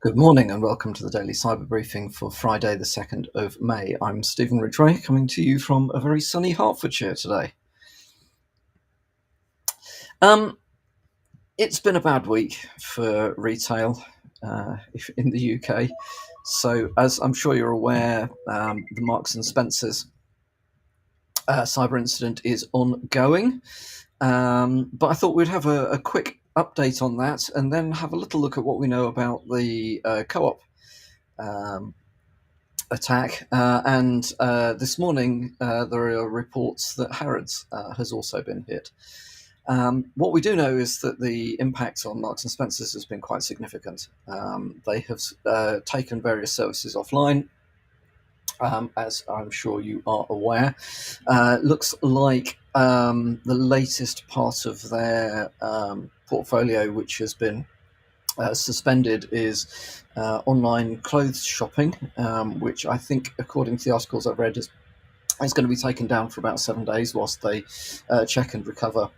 Good morning and welcome to the daily cyber briefing for Friday, the 2nd of May. I'm Stephen Ridgway, coming to you from a very sunny Hertfordshire today. It's been a bad week for retail in the UK. So, as I'm sure you're aware, the Marks and Spencer's cyber incident is ongoing. But I thought we'd have a quick update on that and then have a little look at what we know about the co-op attack. And this morning, there are reports that Harrods has also been hit. What we do know is that the impact on Marks and Spencer's has been quite significant. They have taken various services offline, as I'm sure you are aware. Looks like the latest part of their portfolio, which has been suspended, is online clothes shopping, which I think, according to the articles I've read, is going to be taken down for about 7 days whilst they check and recover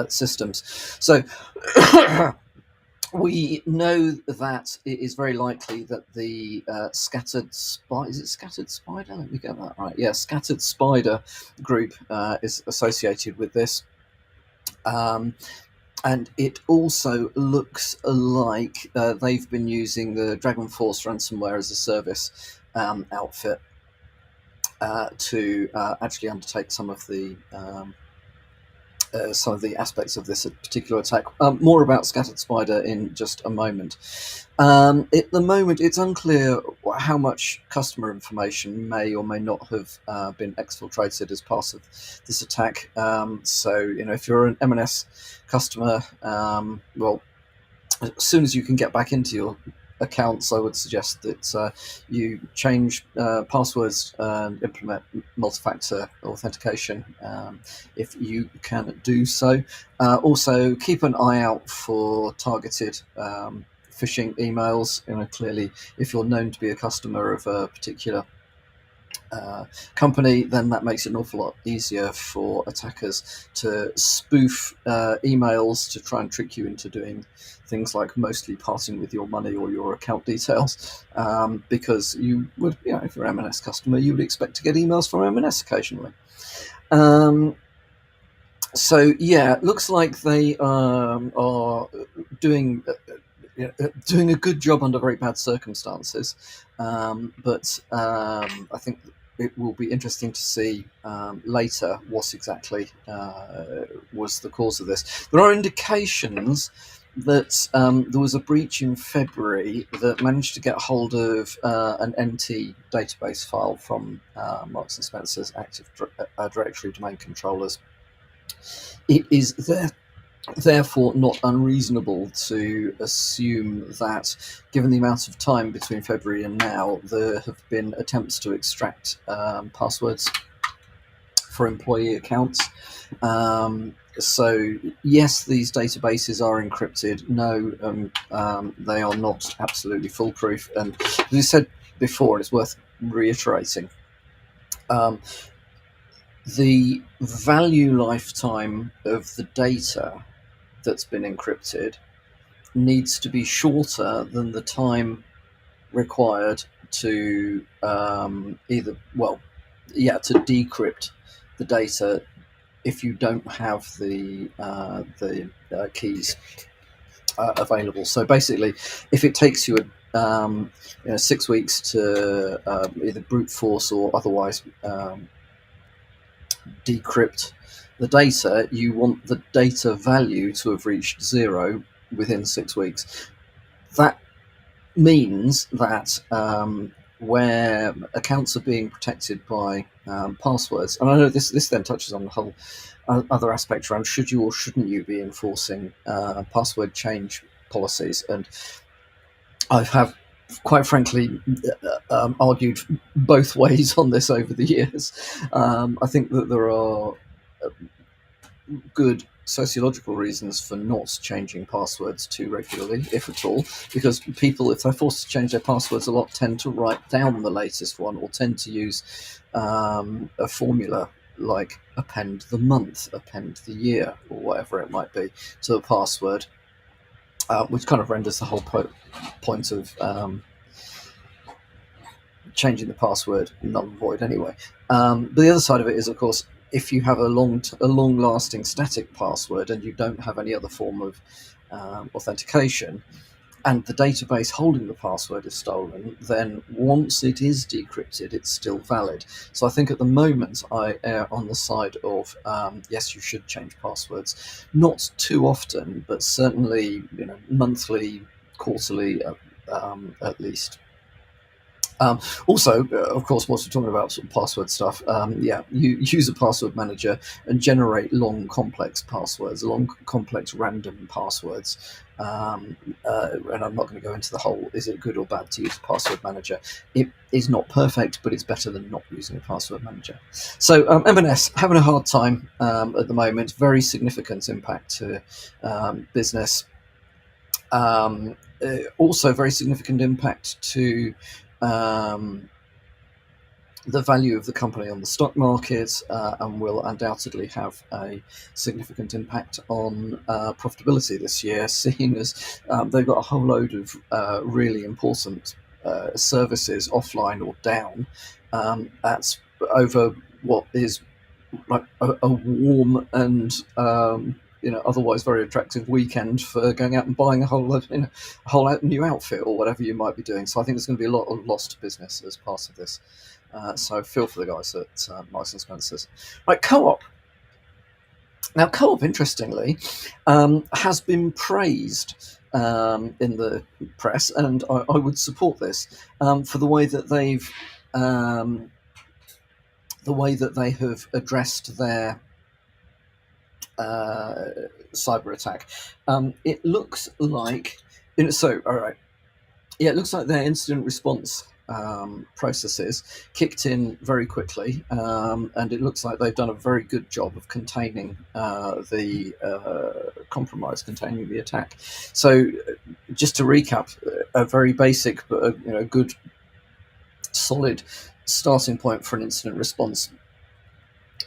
systems. So we know that it is very likely that the scattered spider, is it scattered spider? Let me get that right. Yeah, scattered spider group is associated with this. And it also looks like they've been using the Dragon Force ransomware as a service outfit to actually undertake some of the aspects of this particular attack. More about Scattered Spider in just a moment. At the moment, it's unclear how much customer information may or may not have been exfiltrated as part of this attack. So, if you're an M&S customer, well, as soon as you can get back into your accounts, I would suggest that you change passwords and implement multi-factor authentication if you can do so. Also, keep an eye out for targeted phishing emails. Clearly, if you're known to be a customer of a particular company, then that makes it an awful lot easier for attackers to spoof emails to try and trick you into doing things like mostly parting with your money or your account details, because you would, if you're an M&S customer, you would expect to get emails from M&S occasionally. So yeah, it looks like they are doing a good job under very bad circumstances, but I think it will be interesting to see later what exactly was the cause of this. There are indications that there was a breach in February that managed to get hold of an NT database file from Marks and Spencer's Active Directory domain controllers. It is therefore not unreasonable to assume that, given the amount of time between February and now, there have been attempts to extract passwords for employee accounts. So yes, these databases are encrypted. No, they are not absolutely foolproof. And as you said before, it's worth reiterating, the value lifetime of the data that's been encrypted needs to be shorter than the time required to to decrypt the data if you don't have the keys available. So basically, if it takes you 6 weeks to either brute force or otherwise decrypt the data, you want the data value to have reached 0 within 6 weeks. That means that where accounts are being protected by passwords, and I know this then touches on the whole other aspect around should you or shouldn't you be enforcing password change policies, and I have quite frankly argued both ways on this over the years. I think that there are good sociological reasons for not changing passwords too regularly, if at all, because people, if they're forced to change their passwords a lot, tend to write down the latest one or tend to use a formula like append the month, append the year, or whatever it might be to the password. which kind of renders the whole point of changing the password null and void anyway. But the other side of it is, of course, if you have a long-lasting static password and you don't have any other form of authentication, and the database holding the password is stolen, then once it is decrypted, it's still valid. So I think at the moment I err on the side of yes, you should change passwords, not too often, but certainly monthly, quarterly, at least. Also, of course, whilst we're talking about sort of password stuff, you use a password manager and generate long, complex passwords, long, complex, random passwords. And I'm not going to go into the whole, is it good or bad to use a password manager? It is not perfect, but it's better than not using a password manager. So M&S having a hard time at the moment, very significant impact to business. Also very significant impact to the value of the company on the stock market, and will undoubtedly have a significant impact on profitability this year, seeing as they've got a whole load of really important services offline or down. That's over what is like a warm and otherwise very attractive weekend for going out and buying a whole new outfit or whatever you might be doing. So I think there's going to be a lot of lost business as part of this. So I feel for the guys at Marks and Spencer's. Right, Co-op. Now, Co-op, interestingly, has been praised in the press, and I would support this for the way that they have addressed their cyber attack. It looks like it looks like their incident response processes kicked in very quickly, and it looks like they've done a very good job of containing the compromise, containing the attack. So, just to recap, a very basic but a good, solid starting point for an incident response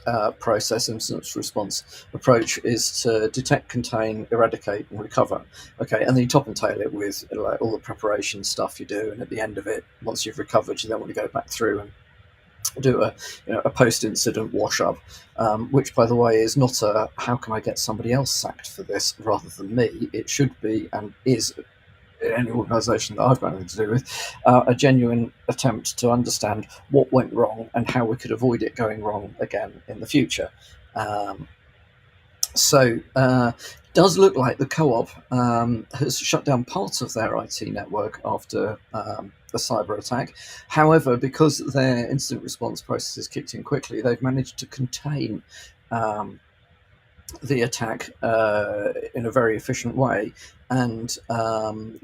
incident response approach is to detect, contain, eradicate, and recover. Okay, and then you top and tail it with like all the preparation stuff you do, and at the end of it, once you've recovered, you then want to go back through and do a post-incident wash-up, which, by the way, is not a how can I get somebody else sacked for this rather than me. It should be and is, in any organisation that I've got anything to do with, a genuine attempt to understand what went wrong and how we could avoid it going wrong again in the future. Does look like the Co-op has shut down parts of their IT network after the cyber attack. However, because their incident response processes kicked in quickly, they've managed to contain the attack in a very efficient way, and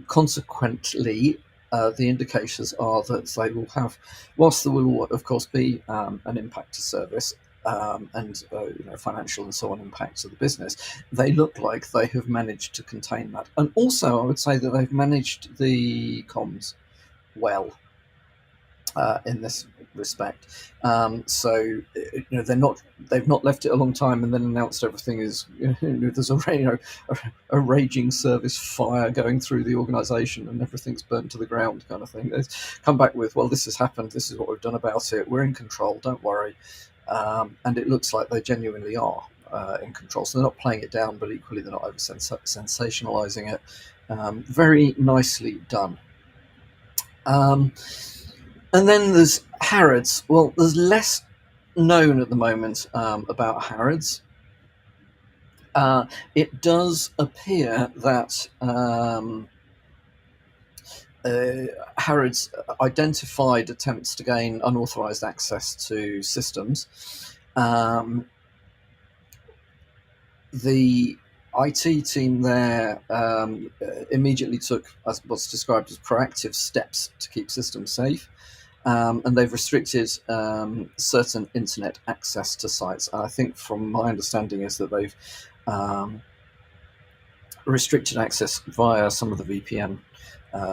consequently, the indications are that they will have, whilst there will of course be an impact to service and financial and so on impact to the business, they look like they have managed to contain that. And also, I would say that they've managed the comms well in this respect. They've not left it a long time and then announced everything is there's a raging service fire going through the organisation and everything's burnt to the ground kind of thing. They've come back with, well, this has happened, this is what we've done about it, we're in control, don't worry. And it looks like they genuinely are in control. So they're not playing it down, but equally they're not over sensationalising it. Very nicely done. And then there's Harrods. Well, there's less known at the moment about Harrods. It does appear that Harrods identified attempts to gain unauthorized access to systems. The IT team there immediately took what's described as proactive steps to keep systems safe. And they've restricted certain internet access to sites. And I think, from my understanding, is that they've restricted access via some of the VPN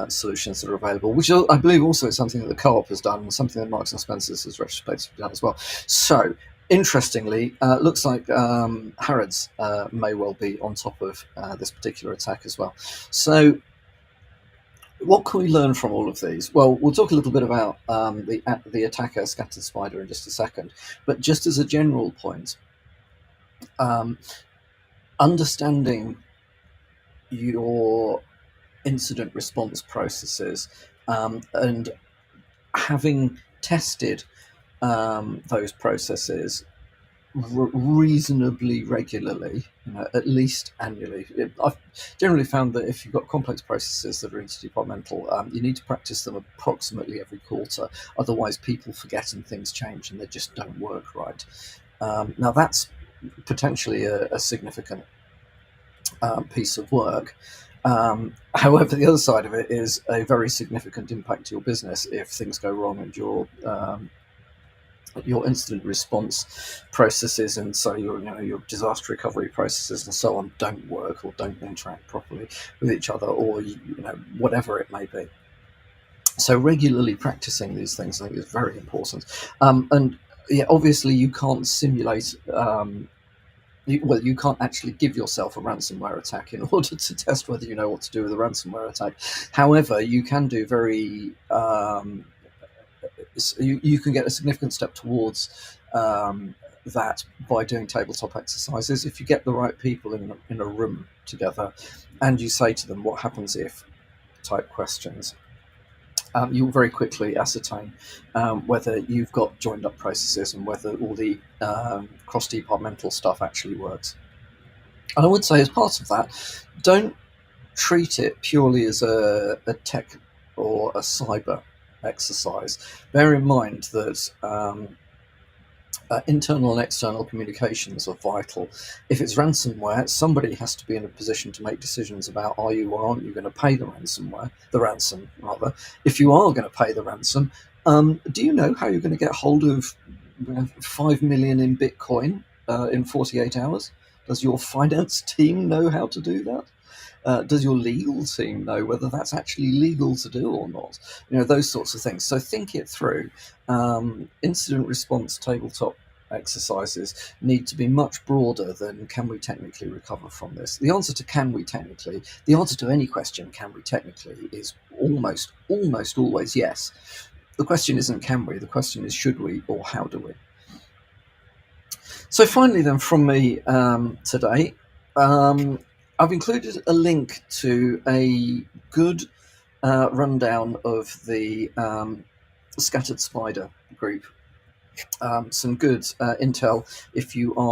solutions that are available, which I believe also is something that the Co-op has done, and something that Marks and Spencer's has retrospectively done as well. So Interestingly, looks like Harrods may well be on top of this particular attack as well. So, what can we learn from all of these? Well, we'll talk a little bit about the attacker Scattered Spider in just a second, but just as a general point, um, understanding your incident response processes and having tested those processes reasonably regularly, at least annually. I've generally found that if you've got complex processes that are interdepartmental, you need to practice them approximately every quarter. Otherwise, people forget and things change and they just don't work right. Now, that's potentially a significant piece of work. However, the other side of it is a very significant impact to your business if things go wrong and your incident response processes and so your disaster recovery processes and so on don't work or don't interact properly with each other, or whatever it may be. So regularly practicing these things, I think, is very important. And yeah, obviously you can't simulate. You can't actually give yourself a ransomware attack in order to test whether you know what to do with a ransomware attack. However, you can do you can get a significant step towards that by doing tabletop exercises. If you get the right people in a room together and you say to them, what happens if type questions, you'll very quickly ascertain whether you've got joined up processes and whether all the cross-departmental stuff actually works. And I would say, as part of that, don't treat it purely as a tech or a cyber exercise. Bear in mind that internal and external communications are vital. If it's ransomware, somebody has to be in a position to make decisions about are you or aren't you going to pay the ransom rather. If you are going to pay the ransom, do you know how you're going to get hold of 5 million in Bitcoin in 48 hours? Does your finance team know how to do that? Does your legal team know whether that's actually legal to do or not? Those sorts of things. So think it through. Incident response tabletop exercises need to be much broader than can we technically recover from this. The answer to the answer to any question, can we technically, is almost always yes. The question isn't can we, the question is should we, or how do we? So finally then from me today, I've included a link to a good rundown of the Scattered Spider group. Some good intel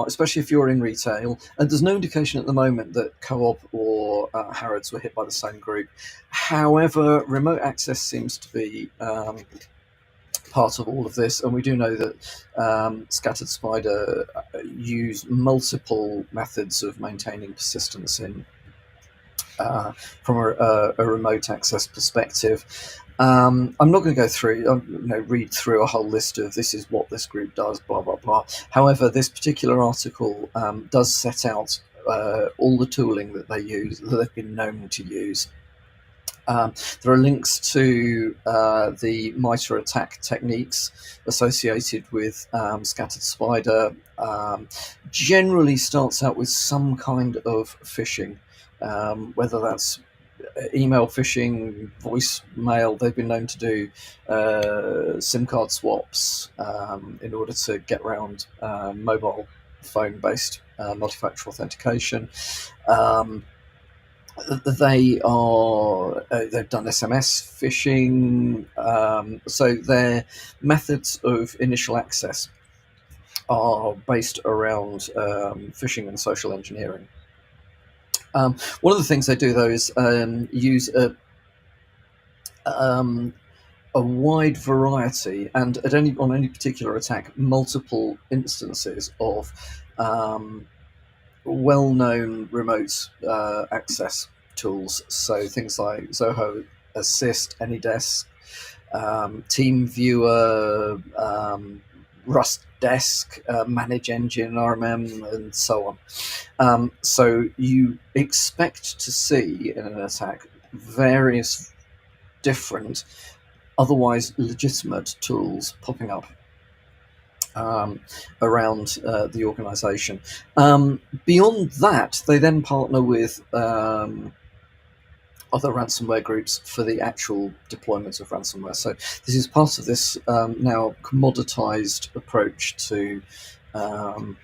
especially if you're in retail, and there's no indication at the moment that Co-op or Harrods were hit by the same group. However, remote access seems to be part of all of this, and we do know that Scattered Spider use multiple methods of maintaining persistence from a remote access perspective. I'm not going to go through, read through a whole list of this is what this group does, blah blah blah. However, this particular article does set out all the tooling that they use, that they've been known to use. There are links to the MITRE attack techniques associated with Scattered Spider. Generally starts out with some kind of phishing, whether that's email phishing, voicemail. They've been known to do SIM card swaps in order to get around mobile phone-based multi-factor authentication. They've done SMS phishing, so their methods of initial access are based around phishing and social engineering. One of the things they do, though, is use a wide variety, and on any particular attack, multiple instances of well-known remote access tools. So things like Zoho Assist, AnyDesk, TeamViewer, Rust Desk, Manage Engine, RMM, and so on. So you expect to see in an attack various different, otherwise legitimate tools popping up. um, around the organisation. Beyond that, they then partner with other ransomware groups for the actual deployment of ransomware. So this is part of this now commoditized approach to um,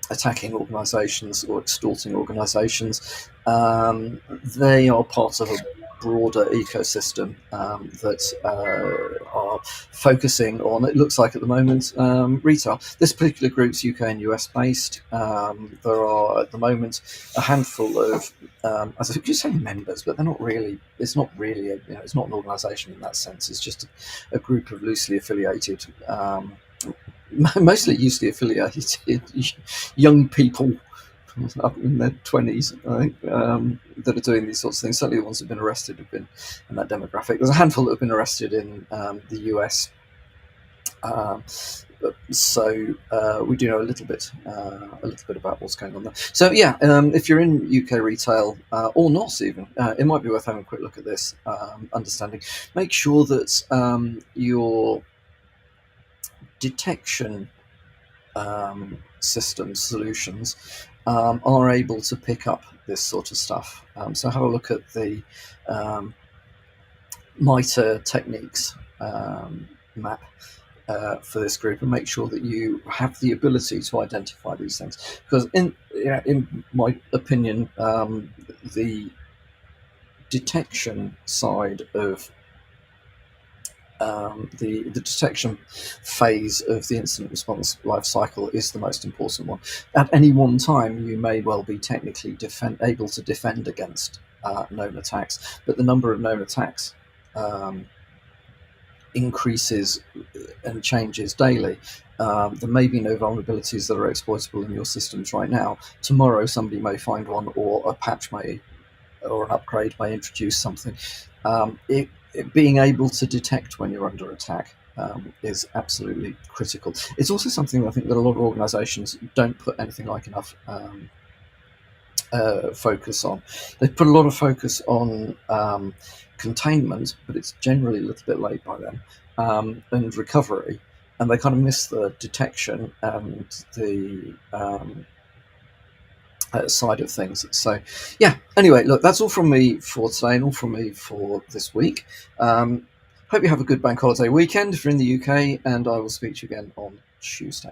attacking organizations or extorting organizations. They are part of a broader ecosystem that are focusing on, it looks like at the moment, retail. This particular group's UK and US based. There are at the moment a handful of, as I could say, members, but they're not really. It's not really. It's not an organisation in that sense. It's just a group of loosely affiliated. Mostly loosely affiliated young people up in their 20s, I think, that are doing these sorts of things. Certainly the ones that have been arrested have been in that demographic. There's a handful that have been arrested in the US. So we do know a little bit about what's going on there. So yeah, if you're in UK retail or not even, it might be worth having a quick look at this, understanding. Make sure that your detection systems, solutions, are able to pick up this sort of stuff. So have a look at the MITRE techniques map for this group and make sure that you have the ability to identify these things. Because in my opinion, the detection side of the detection phase of the incident response life cycle is the most important one. At any one time, you may well be technically able to defend against known attacks, but the number of known attacks increases and changes daily. There may be no vulnerabilities that are exploitable in your systems right now. Tomorrow, somebody may find one, or a patch or an upgrade may introduce something. Being able to detect when you're under attack is absolutely critical. It's also something I think that a lot of organisations don't put anything like enough focus on. They put a lot of focus on containment, but it's generally a little bit late by then, and recovery, and they kind of miss the detection and the side of things. So yeah, anyway, look, that's all from me for today and all from me for this week. Hope you have a good bank holiday weekend if you're in the UK, and I will speak to you again on Tuesday.